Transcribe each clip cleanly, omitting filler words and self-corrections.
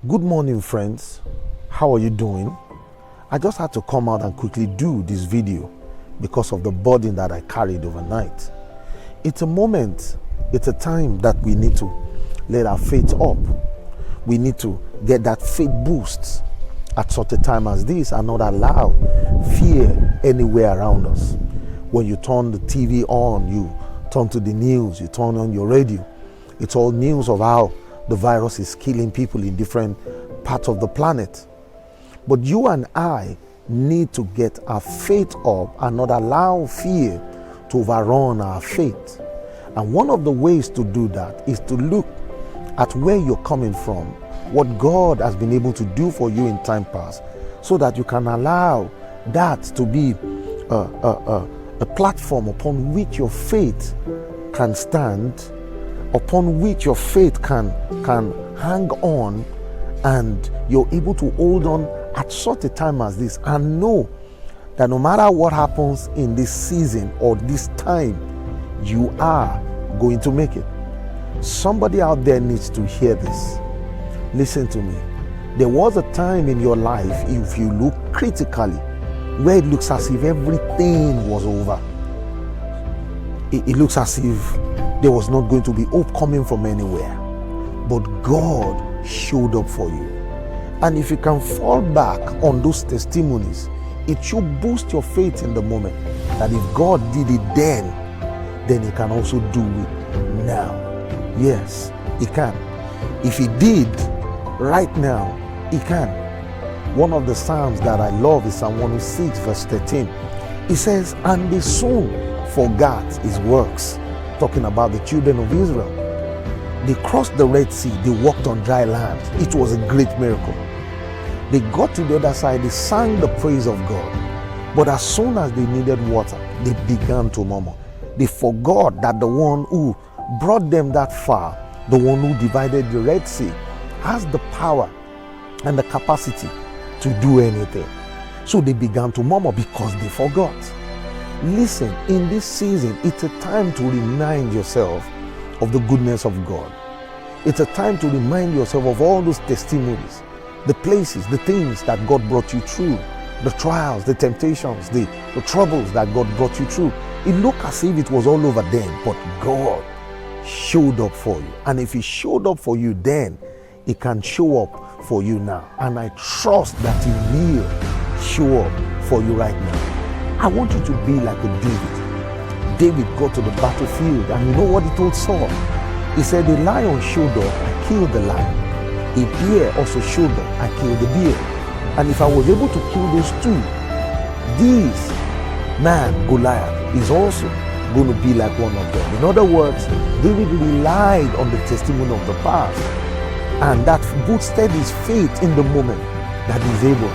Good morning, friends. How are you doing? I just had to come out and quickly do this video because of the burden that I carried overnight. It's a moment, it's a time that we need to let our faith up. We need to get that faith boost at such a time as this and not allow fear anywhere around us. When you turn the TV on, you turn to the news, you turn on your radio, it's all news of how the virus is killing people in different parts of the planet. But you and I need to get our faith up and not allow fear to overrun our faith. And one of the ways to do that is to look at where you're coming from, what God has been able to do for you in time past, so that you can allow that to be a platform upon which your faith can stand, upon which your faith can hang on, and you're able to hold on at such a time as this and know that no matter what happens in this season or this time, you are going to make it. Somebody out there needs to hear this. Listen to me. There was a time in your life, if you look critically, where it looks as if everything was over. It looks as if there was not going to be hope coming from anywhere. But God showed up for you. And if you can fall back on those testimonies, it should boost your faith in the moment that if God did it then He can also do it now. Yes, He can. If He did right now, He can. One of the Psalms that I love is Psalm 106 verse 13. It says, and they soon forgot His works. Talking about the children of Israel. They crossed the Red Sea, they walked on dry land. It was a great miracle. They got to the other side, they sang the praise of God. But as soon as they needed water, they began to murmur. They forgot that the one who brought them that far, the one who divided the Red Sea, has the power and the capacity to do anything. So they began to murmur because they forgot. Listen, in this season, it's a time to remind yourself of the goodness of God. It's a time to remind yourself of all those testimonies, the places, the things that God brought you through, the trials, the temptations, the troubles that God brought you through. It looked as if it was all over then, but God showed up for you. And if He showed up for you then, He can show up for you now. And I trust that He will show up for you right now. I want you to be like a David. David got to the battlefield and you know what he told Saul? He said, the lion showed up, I killed the lion. A bear also showed up, I killed the bear. And if I was able to kill those two, this man, Goliath, is also going to be like one of them. In other words, David relied on the testimony of the past, and that boosted his faith in the moment that he's able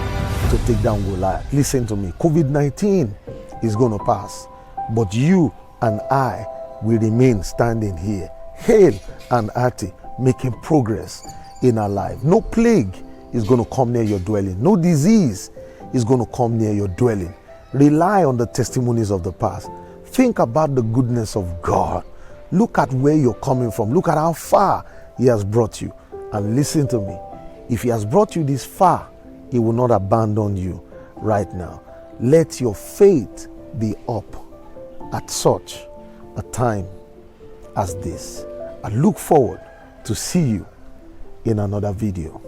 to take down Goliath. Listen to me. COVID-19 is going to pass, but you and I will remain standing here, hale and hearty, making progress in our life. No plague is going to come near your dwelling. No disease is going to come near your dwelling. Rely on the testimonies of the past. Think about the goodness of God. Look at where you're coming from. Look at how far He has brought you. And listen to me. If He has brought you this far, He will not abandon you right now. Let your faith be up at such a time as this. I look forward to see you in another video.